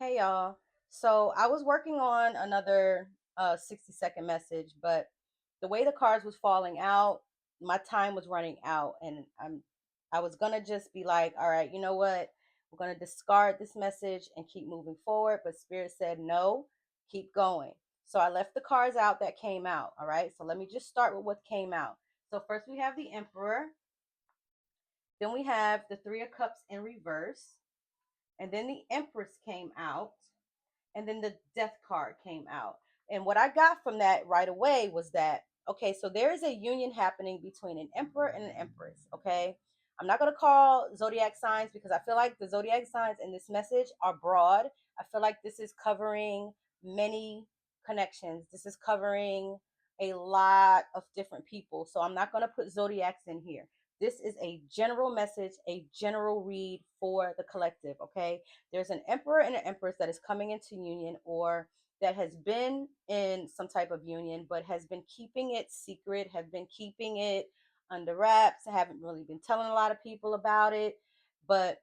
Hey y'all. So I was working on another 60-second message, but the way the cards was falling out, my time was running out and I was gonna just be like, all right, you know what? We're gonna discard this message and keep moving forward. But Spirit said no, keep going. So I left the cards out that came out. All right. So let me just start with what came out. So first we have the Emperor, then we have the Three of Cups in reverse, and then the Empress came out, and then the Death card came out. And what I got from that right away was that, okay, so there is a union happening between an emperor and an empress. Okay, I'm not going to call zodiac signs because I feel like the zodiac signs in this message are broad. I feel like this is covering many connections. This is covering a lot of different people, so I'm not going to put zodiacs in here. This is a general message, a general read for the collective. Okay, there's an emperor and an empress that is coming into union, or that has been in some type of union but has been keeping it secret, have been keeping it under wraps, haven't really been telling a lot of people about it. But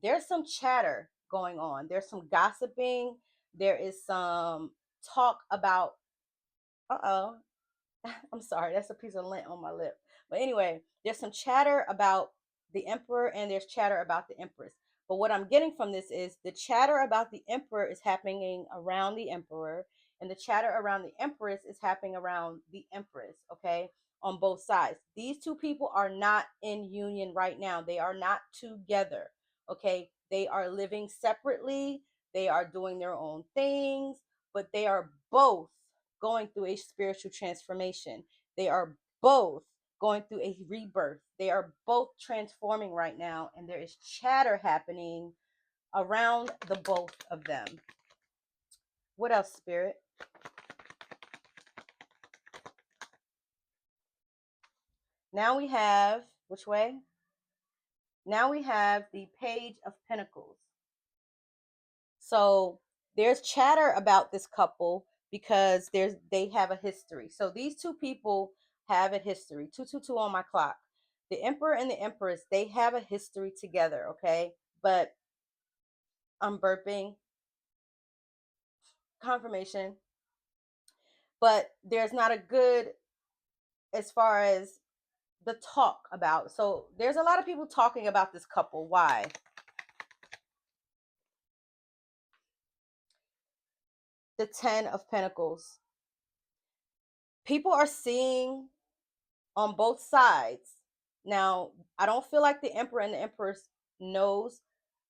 there's some chatter going on, there's some gossiping, there is some talk about, uh-oh, I'm sorry, that's a piece of lint on my lip. But anyway, there's some chatter about the emperor and there's chatter about the empress. But what I'm getting from this is the chatter about the emperor is happening around the emperor, and the chatter around the empress is happening around the empress, okay? On both sides. These two people are not in union right now. They are not together, okay? They are living separately. They are doing their own things, but they are both going through a spiritual transformation. They are both going through a rebirth. They are both transforming right now, and there is chatter happening around the both of them. What else, Spirit? Now we have, which way? Now we have the Page of Pentacles. So there's chatter about this couple because they have a history. So these two people have a history. 222 on my clock. The Emperor and the Empress, they have a history together, okay? But I'm burping. Confirmation. But there's not a good, as far as the talk about. So there's a lot of people talking about this couple. Why? The 10 of Pentacles. People are seeing on both sides. Now, I don't feel like the Emperor and the Empress knows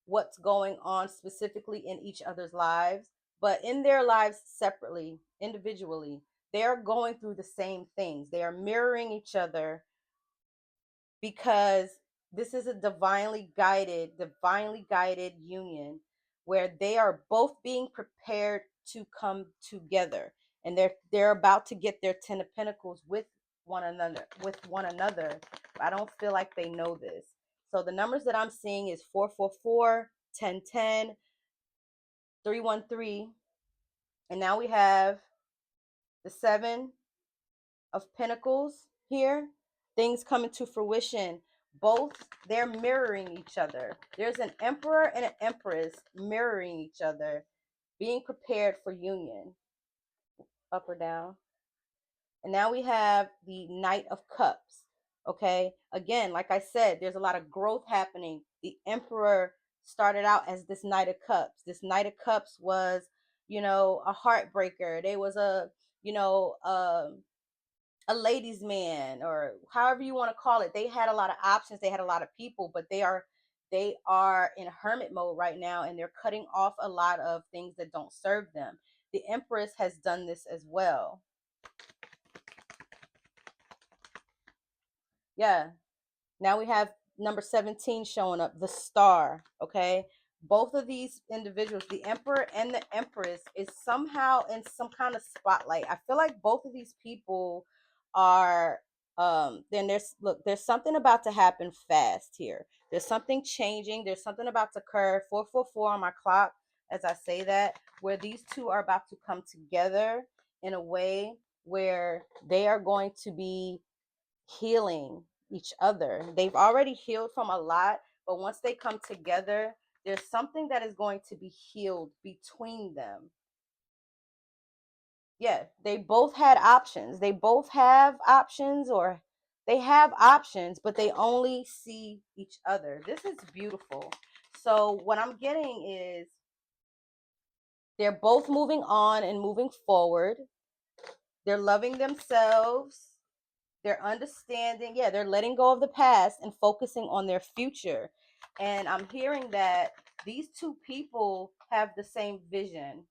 what's going on specifically in each other's lives, but in their lives separately, individually, they're going through the same things. They are mirroring each other because this is a divinely guided union where they are both being prepared to come together, and they're about to get their 10 of Pentacles with one another. I don't feel like they know this. So the numbers that I'm seeing is 444, 1010, 313, and now we have the 7 of Pentacles here. Things coming to fruition. Both, they're mirroring each other. There's an Emperor and an Empress mirroring each other, being prepared for union. Up or down. And now we have the Knight of Cups. Okay. Again, like I said, there's a lot of growth happening. The Emperor started out as this Knight of Cups. This Knight of Cups was, a heartbreaker. They was you know, a ladies' man, or however you want to call it. They had a lot of options. They had a lot of people, but they are in hermit mode right now, and they're cutting off a lot of things that don't serve them. The Empress has done this as well. Yeah. Now we have number 17 showing up, the Star. Okay. Both of these individuals, the Emperor and the Empress, is somehow in some kind of spotlight. I feel like both of these people are then there's something about to happen fast here. There's something changing, there's something about to occur. 444 on my clock as I say that, where these two are about to come together in a way where they are going to be healing each other. They've already healed from a lot, but once they come together, There's something that is going to be healed between them. Yeah, they both had options. They both have options, or they have options, but they only see each other. This is beautiful. So, what I'm getting is they're both moving on and moving forward. They're loving themselves. They're understanding. Yeah, they're letting go of the past and focusing on their future. And I'm hearing that these two people have the same vision.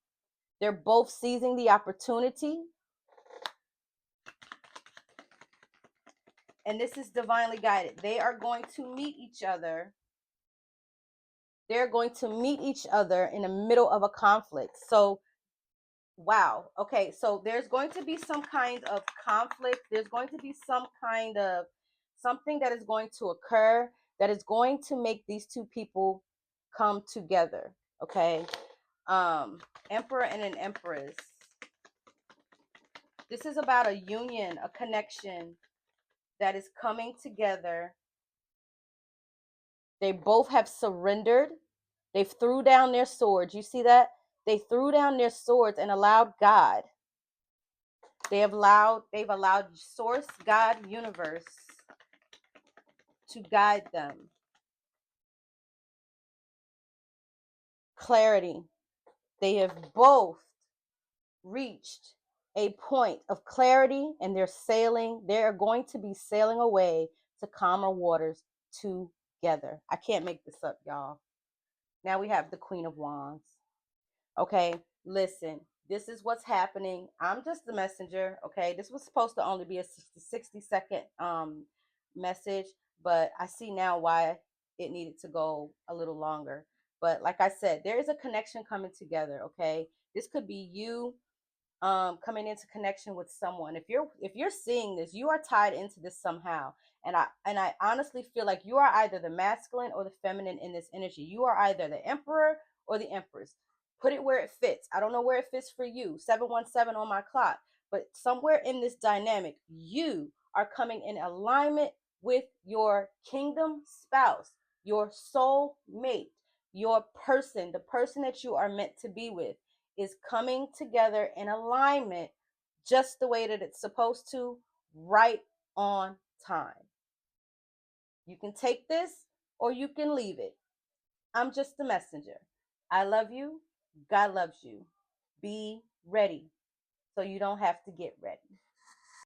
They're both seizing the opportunity. And this is divinely guided. They are going to meet each other. They're going to meet each other in the middle of a conflict. So, wow. Okay, so there's going to be some kind of conflict. There's going to be some kind of something that is going to occur that is going to make these two people come together. Okay. Emperor and an empress. This is about a union, a connection that is coming together. They both have surrendered. They threw down their swords. You see that? They threw down their swords and allowed God. They've allowed source, God, universe to guide them. Clarity. They have both reached a point of clarity, and they're going to be sailing away to calmer waters together. I can't make this up, y'all. Now we have the Queen of Wands. Okay, listen, this is what's happening. I'm just the messenger. Okay, this was supposed to only be a 60-second message, but I see now why it needed to go a little longer. But like I said, there is a connection coming together. Okay, this could be you coming into connection with someone. If you're seeing this, you are tied into this somehow. And I honestly feel like you are either the masculine or the feminine in this energy. You are either the emperor or the empress. Put it where it fits. I don't know where it fits for you. 717 on my clock. But somewhere in this dynamic, you are coming in alignment with your kingdom spouse, your soul mate, your person, the person that you are meant to be with is coming together in alignment just the way that it's supposed to, right on time. You can take this or you can leave it. I'm just the messenger. I love you. God loves you. Be ready so you don't have to get ready.